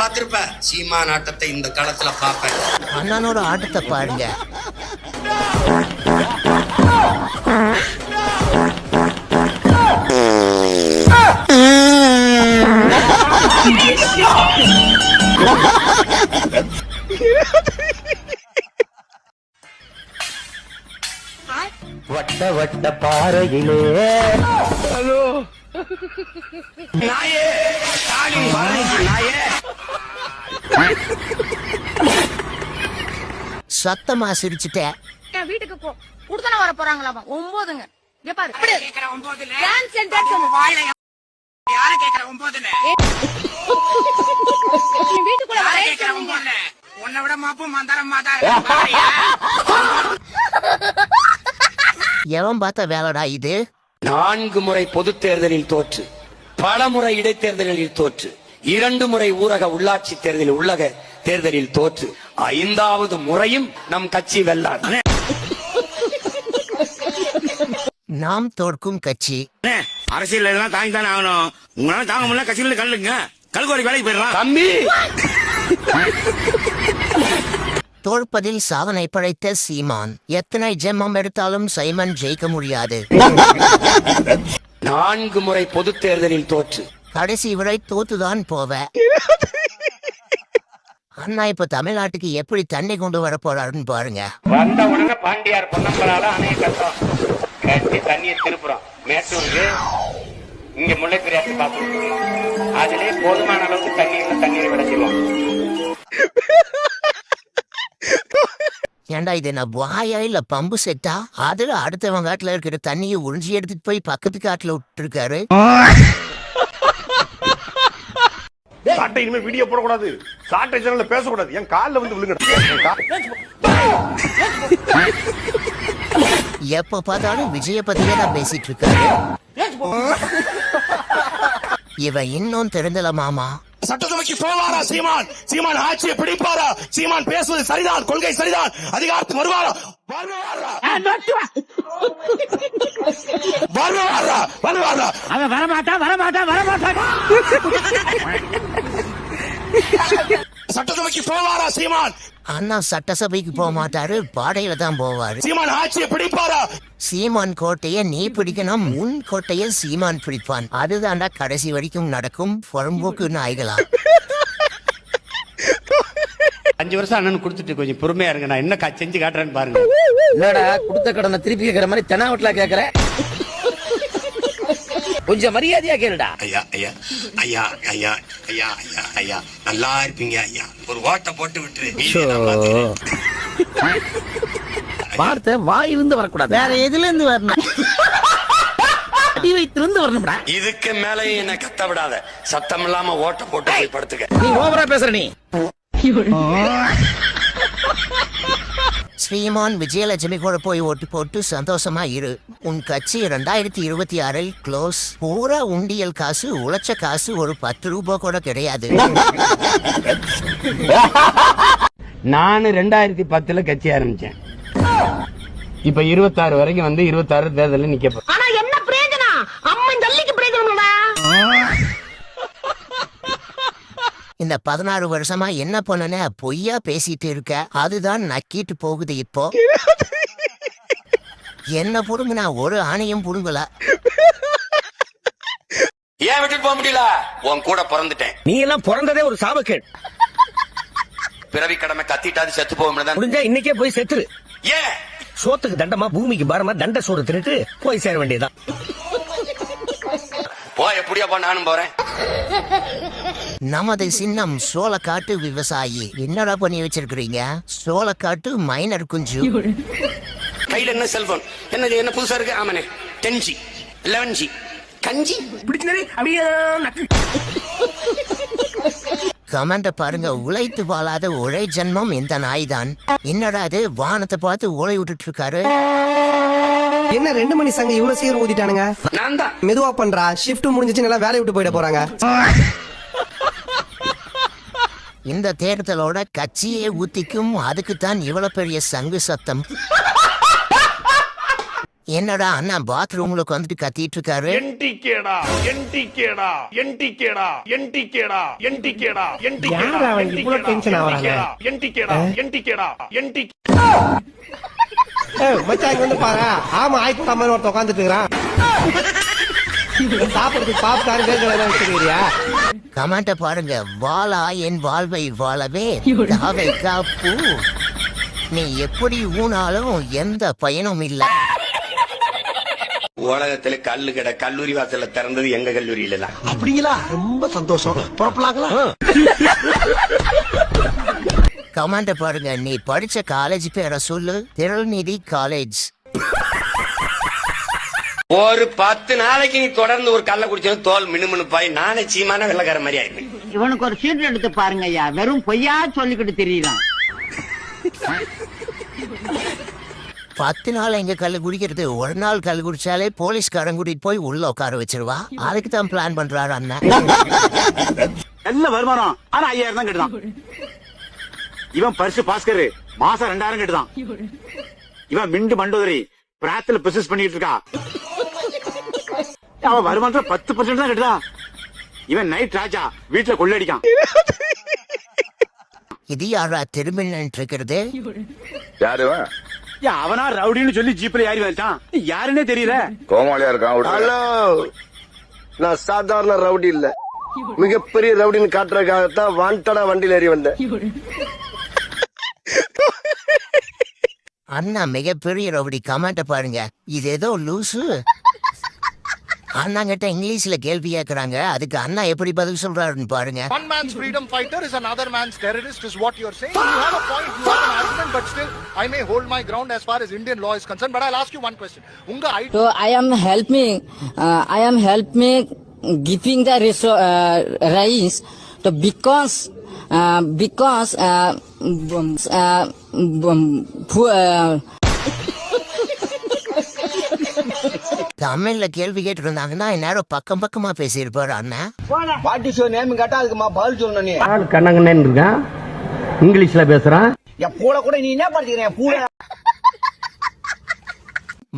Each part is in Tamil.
பார்த்திருப்ப. சீமான் ஆட்டத்தை இந்த காலத்துல பாப்பேன். அண்ணனோட ஆட்டத்தை பாருங்க. வட்ட வட்ட பாறையிலே ஹலோ நாயே காளி நாயே சத்தமா சிரிச்சுட்டேன். என் வீட்டுக்கு போ. குடுத்தன வர போறாங்களாமா 9ங்க. இங்க பாரு. கேக்குற 9ல டான்ஸ் சென்டர் வாயில யார கேக்குற 9ல என் வீட்டுக்குள்ள வர கேக்குற 9ல உன்னை விட மாப்பு மந்தாரம் மாதா எவன் பார்த்த வேலைடா இது? 4 முறை பொது தேர்தலில் தோற்று, பல முறை இடைத்தேர்தலில் தோற்று, 2 முறை ஊரக உள்ளாட்சி தேர்தலில் உள்ளக தேர்தலில் தோற்று, 5வது முறையும் நம் கட்சி வெல்லாது. நாம் தோற்கும் கட்சி. அரசியல் எல்லாம் தாங்கி தானே ஆகணும். உங்களால தாங்க முடியல கட்சியில கல்லுங்க கல்கோரி வேலைக்கு போயிடலாம் தம்பி. தோற்பதில் சாதனை படைத்த சீமான். எத்தனை ஜென்மம் எடுத்தாலும் சைமன் ஜெயிக்க முடியாது. 4 முறை பொது தேர்தலில் தோற்று, கடைசி வரை தோத்துதான் போவ. அண்ணா இப்ப தமிழ்நாட்டுக்கு எப்படி தண்ணி கொண்டு வர போறாருன்னு பாருங்க. வந்த உடனே பாண்டியார் பொன்னம்பலால அணைய கட்டுறோம், கட்டி தண்ணியை திருப்புறோம் மேட்டூருக்கு. இங்க முல்லைப்பெரியாற்று பாத்துருக்கோம். அதிலே போதுமான அளவுக்கு தண்ணீரை விளைச்சிருவோம். ஏண்டா இது என்ன வாயா இல்ல பம்பு செட்டா? அதுல அடுத்தவங்க காட்டுல இருக்கிற தண்ணியை உறிஞ்சி எடுத்துட்டு போய் பக்கத்து காட்டுல விட்டுருக்காரு. சாட்டை இனிமே வீடியோ போடக்கூடாது, சாட்டை சேனல்ல பேசக்கூடாது. என் காலில் வந்து விழுங்க. எப்ப பார்த்தாலும் விஜய பத்தியே தான் பேசிட்டு இருக்காரு. இவன் இன்னும் தெரிந்தல மாமா. சட்டசபைக்கு போவாரா சீமான்? சீமான் ஆட்சியை பிடிப்பாரா? சீமான் பேசுவது சரிதான், கொள்கை சரிதான், அதிகாரத்துக்கு வருவாரா? அவன் வரமாட்டான் சட்டசபைக்கு போவாரா சீமான்? அண்ணா சட்டசபைக்கு போக மாட்டாரு, பாடையில தான் போவாரு. சீமான் ஆட்சியை பிடிப்பாரா? சீமான் கோட்டைய நீ பிடிக்கணும், உன் கோட்டைய சீமான் பிடிப்பான். அதுதான்டா கடைசி வரைக்கும் நடக்கும். புறம்போக்கு நாய்களா. 5 வருஷம் அண்ணன் கொடுத்துட்டு கொஞ்சம் பொறுமையா இருங்க, நான் என்ன செஞ்சு காட்டுறேன்னு பாருங்க. என்னடா கொடுத்த கடனை திருப்பி கேட்கிற மாதிரி தெனாவட்லா கேக்குற? கொஞ்சம் மரியாதையா கேளுடா. ஐயா ஐயா ஐயா ஐயா ஐயா ஐயா ஐயா நல்லா இருப்பீங்க ஐயா. ஒரு ஓட்டை போட்டு விட்டுரு. வார்த்தை வாயிலிருந்து வரக்கூடாது, வேற எதுல இருந்து வரணும்? அடி வைத்திருந்து வரணும்டா. இதுக்கு மேலே என்ன கத்த விடாத. சத்தம் இல்லாம ஓட்ட போட்டு போய் படுத்துக்க. நீ ஓவரா பேசுற. நீ ஸ்ரீமான் விஜயலட்சுமி கூட போய் ஓட்டு போட்டு சந்தோஷமா இரு. உன் கட்சி 2026 க்ளோஸ். பூரா உண்டியல் காசு, உழைச்ச காசு ஒரு 10 ரூபாய் கூட கிடையாது. நான் 2010 கட்சி ஆரம்பிச்சேன். இப்ப 26 வரைக்கும் வந்து 26 தேர்தலில் நிக்க போறேன். ஆனா என்ன பிரயோஜனம்? அம்மன் ஜல்லிக்கு பிரயோஜனம்டா. இந்த 16 வருஷமா என்ன பண்ணன பொய்யா பேசிட்டு இருக்க. அதுதான் நக்கிட்டு போகுது இப்போ. என்ன புடுங்குனா ஒரு ஆணையும் புடுங்கல. ஏன் விட்டுட்டு போக முடியல? உன் கூட பிறந்துட்டேன். நீ எல்லாம் பிறந்ததே ஒரு சாபக்கேடு. பிறவி கடமை கத்திட்டாது செத்து போக முடியாது. முடிஞ்சா இன்னைக்கே போய் செத்துரு. ஏன்? சோத்துக்கு தண்டமா, பூமிக்கு பாரமா தண்ட சோறு தின்னுட்டு போய் சேர வேண்டியதான். போ, எப்படியா போ, நானும் போறேன். நமது சின்னம் சோளக்காட்டு விவசாயி. என்னடா பண்ணி வச்சிருக்கீங்க? சோளக்காட்டு மைனர் குஞ்சு. கையில என்ன செல்போன்? என்னது என்ன புதுசா இருக்கு? ஆமாண்ணே 10G 11G கஞ்சி பிடிச்சினே அப்படியே. கமெண்ட பாருங்க. உழைத்து வாழாத ஒரே ஜென்மம் இந்த நாய்தான். என்னடா அது வானத்தை பார்த்து ஓலை விட்டுட்டு இருக்காரு. என்ன 2 மணி சங்க இவ்வளவு சீக்கிரம் ஊதிட்டானுங்க? நான் தான் மெதுவா பண்றா. ஷிஃப்ட் முடிஞ்சிச்சு, நல்லா வேலையை விட்டு போயிட போறாங்க. இந்த தேர்தலோட கட்சியே ஊத்திக்கும். அதுக்குத்தான் இவ்வளவு பெரிய சங்கு சத்தம். என்னடா அண்ணா பாத்ரூம்ல வந்துட்டு கத்திட்டு இருக்காரு. என்டிகேடா என்டிகேடா என்டிகேடா என்டிகேடா என்டிகேடா யாரா அவன் இவ்வளவு டென்ஷன் ஆவறானே? என்டிகேடா என்டிகேடா என்டி மச்சான் இங்க வந்து பாரு. ஆமா ஆயிட்டு மாதிரி ஒருத்த உட்காந்துட்டு இருக்கிறான். சாப்பிடுறதுக்கு பாப்கார்ன் வேர்க்கடலை வச்சிருக்கிறியா? கமெண்ட பாருங்க. வாளா என் வாழ்வை வாழவே தாவை காப்பு. நீ எப்படி ஊனாலும் எந்த பயனும் இல்ல. உலகத்துல கல்லு கடை கல்லூரி வாசல்ல திறந்தது எங்க கல்லூரியில தான். அப்படிங்களா? ரொம்ப சந்தோஷம். புறப்படலாங்களா? கமெண்ட பாருங்க. நீ படிச்ச காலேஜ் பேரை சொல்லு. திருநிதி காலேஜ். ஒரு 10 நாளைக்கு நீ தொடர்ந்து ஒரு கல்ல குடிச்சது தோல் மினுமினுப்பாய் நானே சீமான வெள்ளக்கார மாதிரி ஆயிடுவேன். இவனுக்கு ஒரு சீட் எடுத்து பாருங்க ஐயா, வெறும் பொய்யா சொல்லிக்கிட்டு தெரியலாம். 10 நாள் எங்க கல்லு குடிக்கிறது. ஒரு நாள் கல் குடிச்சாலே போலீஸ்காரன் கூட்டிட்டு போய் உள்ள உட்கார வச்சிருவா. அதுக்கு தான் பிளான் பண்றாரு அண்ணன். நல்ல வருமானம், ஆனா 5000 தான் கட்டுதான். இவன் பரிசு பாஸ்கர் மாசம் 2000 கட்டுதான். இவன் மிண்டு மண்டோதரி பிராத்துல பிசினஸ் பண்ணிட்டு இருக்கா. அவன் வருமானத்துல 10% தான் கட்டுதான். இவன் நைட் ராஜா வீட்டுல கொள்ளடிக்கான். இது யாரா திரும்பின்னு இருக்கிறது? யாருவா? அவனா ரவுடின்னு சொல்லி ஜீப்ல ஏறி வந்துட்டான். யாருன்னே தெரியல. கோமாளியா இருக்கான். ஹலோ, நான் சாதாரண ரவுடி இல்ல, மிகப்பெரிய ரவுடின்னு காட்டுறதுக்காகத்தான் வாண்டடா வண்டியில ஏறி வந்தேன். அண்ணா மிகப்பெரிய ரவுடி. கமெண்ட பாருங்க. இது ஏதோ லூசு. அண்ணா கிட்ட இங்கிலீஷ்ல கேள்வி கேட்கறாங்க. அதுக்கு அண்ணா எப்படி பதில் சொல்றாருன்னு பாருங்க. One man's freedom fighter is another man's terrorist is what you're saying. You have a point, you have an argument, but still I may hold my ground as far as Indian law is concerned. But I'll ask you one question. So I am helping giving the rice to because தமிழ்ல கேள்வி கேட்டு இருந்தாங்கன்னா இந்நேரம் பக்கம் பக்கமா பேசியிருப்பாரு அண்ணன். வாட் இஸ் யுவர் நேம் கேட்டா அதுக்கு பதில் சொல்லணும். நீ கண்ணங்கண்ணன் இருக்கான், இங்கிலீஷ்ல பேசுறான். பூட கூட நீ என்ன படிக்கிறேன்? பூட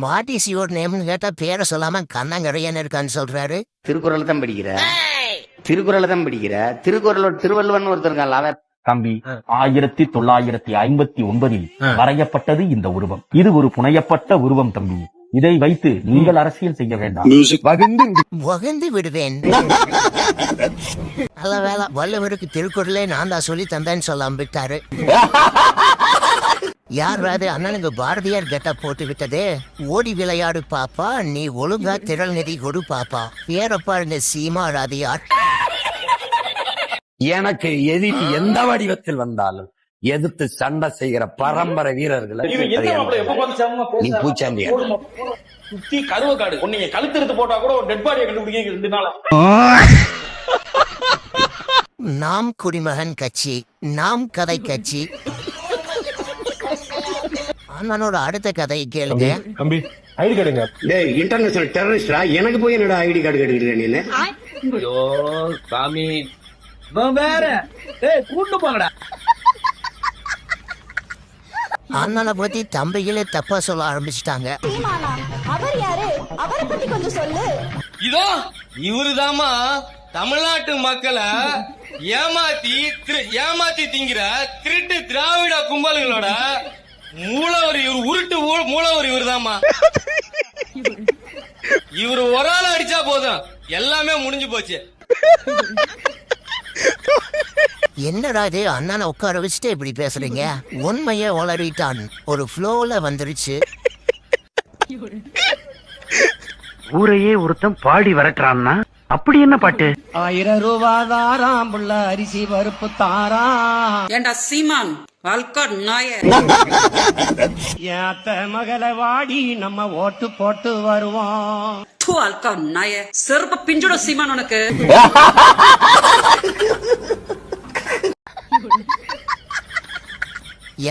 வாட் இஸ் யுவர் நேம்னு கேட்டா பேரை சொல்லாம கண்ணங்கரையன்னு இருக்கான்னு சொல்றாரு. திருக்குறள் தான் படிக்கிற, திருக்குறளோட திருவள்ளுவன் ஒருத்தர் இருக்கான். தம்பி, 1959 வரையப்பட்டது இந்த உருவம். இது ஒரு புனையப்பட்ட உருவம் தம்பி. இதை வைத்து நீங்கள் அரசியல் செய்ய வேண்டாம். வகந்து விடுவேன். நல்ல வேலை வள்ளுவருக்கு திருக்குறளே நான் தான் சொல்லி தந்தேன்னு சொல்லாம விட்டாரு. யாராவது அண்ணனுக்கு பாரதியார் கெட்ட போட்டு விட்டதே. ஓடி விளையாடு பாப்பா, நீ ஒழுங்கா திரள் நிதி கொடு பாப்பா. பேரப்பா இந்த சீமா ராதியார். எனக்கு எதிரி எந்த வடிவத்தில் வந்தாலும் எதிர்த்து சண்டை செய்கிற பரம்பரை வீரர்களை நீ பூச்சாண்டி சுத்தி கருவக்காடு நீங்க கழுத்தெடுத்து போட்டா கூட ஒரு டெட் பாடியை கண்டுபிடிக்க 2 நாள். நாம் குடிமகன் கட்சி, நாம் கதை கட்சி. அண்ணனோட அடுத்த கதை கேளுங்க. தம்பி ஐடி கார்டுங்க. டேய் இன்டர்நேஷனல் டெரரிஸ்டா, எனக்கு போய் என்னடா ஐடி கார்டு கேட்டுக்கிட்டு நீ? ஐயோ சாமி, வேற கூட்டு போங்கடா. அண்ணனை பத்தி தம்பிகளே தப்பா சொல்ல ஆரம்பிச்சுட்டாங்க. அவர் யாரு? அவரை பத்தி கொஞ்சம் சொல்லு. இதோ இவருதாமா தமிழ்நாட்டு மக்களை ஏமாத்தி திங்கிற திருட்டு திராவிட கும்பல்களோட மூலவர். இவர் உருட்டு மூலவர் இவருதாமா. இவரு ஒரு ஆள் அடிச்சா போதும், எல்லாமே முடிஞ்சு போச்சு. என்னடா இது அண்ணனை உட்கார வச்சுட்டு இப்படி பேசுறீங்க? உண்மைய உளறிட்டான். ஒரு ஃப்ளோல வந்துருச்சு. ஊரையே ஒருத்தன் பாடி வரட்டுறான்னா அப்படி என்ன பாட்டு? 1000 ரூபாதாராம் புள்ள அரிசி பருப்பு தாரா. ஏண்டா சீமான் வால்காட் நாய, ஏத்த மகள வாடி நம்ம ஓட்டு போட்டு வருவோம். வால்காட் நாய, செருப்ப பிஞ்சுட சீமான் உனக்கு.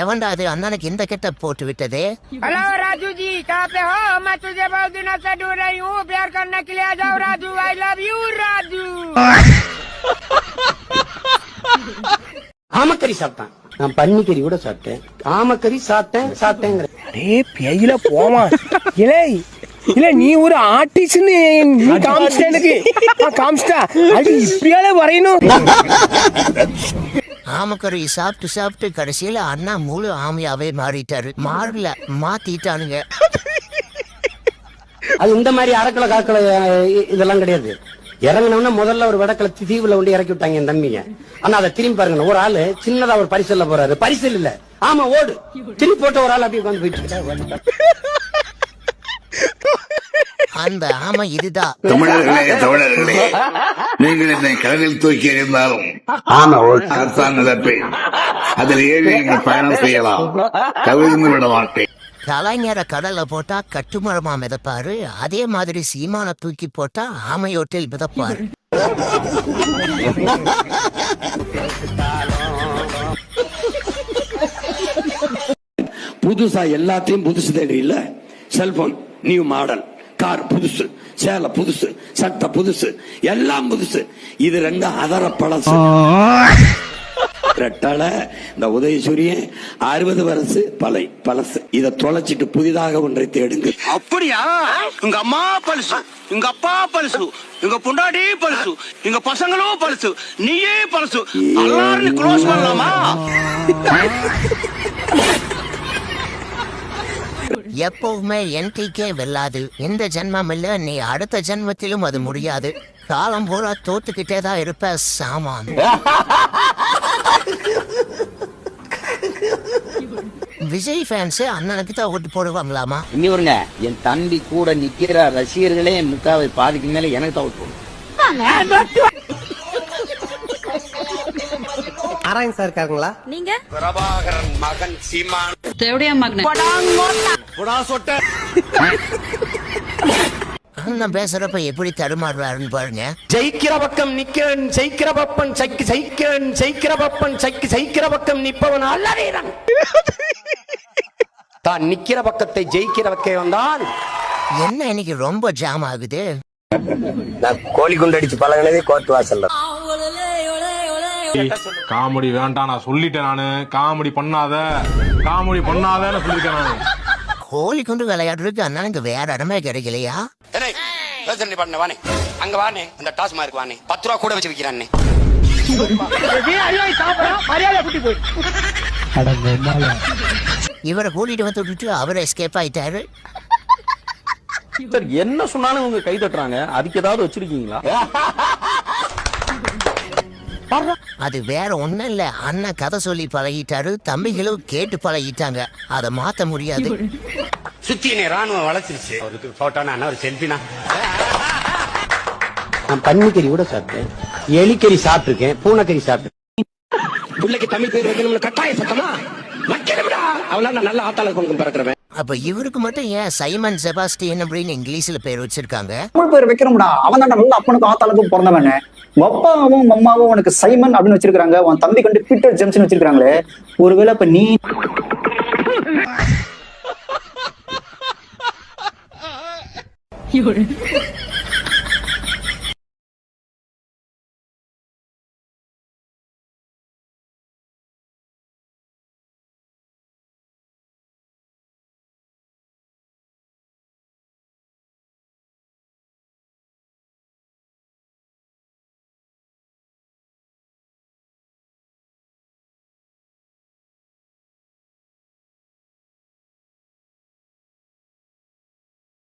எவன்டா அது அண்ணனுக்கு இந்த கெட்ட போட்டு விட்டதே? हेलो राजू जी, कहाँ पे हो? मैं तुझे बहुत दिनों से ढूंढ रही हूँ. प्यार करने के लिए आ जाओ Raju. I love you Raju. ஆமக்கறி சாப்பிட்டான், நான் பன்னிக்கறி கூட சாப்பிட்டேன். ஆமக்கறி சாப்பிட்டேன். அடே பேயில போமா இலே இல்ல நீ ஒரு ஆர்டிஸ்ட்னு நீ காமிச்சிட்ட எனக்கு காமிச்சிட்டா அது இப்படியாலே வரையணும். ஆமக்கறி சாப்பிட்டு சாப்பிட்டு கடைசியில அண்ணா முழு ஆமையாவே மாறிட்டாரு. மாத்திட்டானுங்க. அது இந்த மாதிரி அரைக்கலை காக்கலை இதெல்லாம் கிடையாது. இறங்கினோம்னா முதல்ல ஒரு வடக்கலை தீவுல கொண்டு இறக்கி விட்டாங்க என் தம்பிங்க. ஆனா அதை திரும்பி பாருங்க, ஒரு ஆளு சின்னதா ஒரு பரிசல்ல போறாரு, பரிசல் இல்ல, ஆமா ஓடு திரும்பி போட்ட ஒரு ஆள் அப்படியே உட்காந்து போயிட்டு அந்த ஆமை இதுதான். தமிழர்களே நீங்கள் என்னை கடலில் தூக்கி எறிந்தாலும் அரசாங்க நடப்பேன். அதில் ஏறி நீங்கள் பயணம் செய்யலாம், கவிழ்ந்து விட மாட்டேன். கலைஞரை கடல்ல போட்டா கட்டுமரமா மிதப்பாரு, அதே மாதிரி சீமான தூக்கி போட்டா ஆமையோட்டில் மிதப்பாரு. புதுசா எல்லாத்தையும் புதுசு தேடி இல்ல. செல்போன் நியூ மாடல், கார் புதுசு, சேலை புதுசு, சட்டை புதுசு, எல்லாம் புதுசு. இது ரெண்டும் அதர பழசு. ரெட்டால இந்த உதயசூரியன் 60 வருஷம் பழசு. இதை தொலைச்சிட்டு புதிதாக ஒன்றை தேடுங்க. அப்படியா? உங்க அம்மா பழசு, உங்க அப்பா பழசு, உங்க பொண்டாட்டி பழசு, உங்க பசங்களும் பழசு, நீயே பழசு. எல்லாரும் க்ளோஸ் பண்ணலாமா? எப்பவுமே என்டிகே வெல்லாது. இந்த ஜென்மம் இல்ல, நீ அடுத்த ஜென்மத்திலும் அது முடியாது. காலம் பூரா தோத்துக்கிட்டே தான் இருப்ப சாமான். விஜய் ஃபேன்ஸ் அண்ணனுக்கு தான் ஓட்டு போடுவாங்களாமா? இன்னொருங்க, என் தம்பி கூட நிக்கிற ரசிகர்களே முக்காவை பாதிக்கு மேல எனக்கு தான் ஓட்டு போடுவோம். நாராயண் சார் இருக்காருங்களா? நீங்க பிரபாகரன் மகன் சீமான் தேவடியா மகன் அண்ணன் பேசுறப்ப எப்படி தடுமாறுறாருன்னு பாருங்க. ஜெயிக்கிற பக்கம் நிக்கிறன், ஜெயிக்கிற பப்பன் சைக்கு ஜெயிக்கிறன், ஜெயிக்கிற பப்பன் சைக்கு ஜெயிக்கிற பக்கம் நிப்பவன் அல்லறீரன். தான் நிக்கிற பக்கத்தை ஜெயிக்கிற பக்கம் தான். என்ன இன்னைக்கு ரொம்ப ஜாம் ஆகுது? நான் கோழி குண்டு அடிச்சு பழகினதே கோர்ட் வாசல்ல. காமெடி வேண்டாம், நான் சொல்லிட்டேன். நானு காமெடி பண்ணாதன்னு சொல்லிட்டேன் நானு. கோழி கொண்டு விளையாடுறதுக்கு அண்ணனுக்கு வேற இடமே கிடைக்கலையா? வானே அங்க வானே, அந்த டாஸ் மார்க் வானே, 10 ரூபா கூட வச்சு விக்கிறானே. இவரை கூட்டிட்டு வந்து விட்டுட்டு அவர் எஸ்கேப் ஆயிட்டாரு. என்ன சொன்னாலும் உங்க கை தட்டுறாங்க, அதுக்கு ஏதாவது வச்சிருக்கீங்களா? அது வேற ஒண்ணும் இல்ல, அண்ணன் கதை சொல்லி பழகிட்டாரு, தம்பிகளும் கேட்டு பழகிட்டாங்க. அதை மாத்த முடியாது. சுத்தி ராணுவம் வளர்ச்சிருச்சு. ஒரு போட்டோனா ஒரு செல்ஃபினா. நான் பன்னிக்கறி கூட சாப்பிட்டேன், எலிக்கறி சாப்பிட்டிருக்கேன், பூனைக்கறி சாப்பிட்டேன். பிள்ளைக்கு தமிழ் பேர் வைக்கணும்னு கட்டாய சத்தமா வைக்கணும்டா. அவனால நல்ல ஆத்தாள கொண்டு பிறக்கிறவன். அப்ப இவருக்கு மட்டும் ஏன் சைமன் செபாஸ்டியன் அப்படின்னு இங்கிலீஷ்ல பேர் வச்சிருக்காங்க? தமிழ் பேர் வைக்கணும்டா. அவன் தான் நல்ல அப்பனுக்கு ஆத்தாளுக்கும் பிறந்தவன. அப்பாவும் அம்மாவும் உனக்கு சைமன் அப்படின்னு வச்சிருக்காங்க, உன் தம்பி கண்டு பீட்டர் ஜேம்ஸ் வச்சிருக்காங்களே. ஒருவேளை இப்ப நீ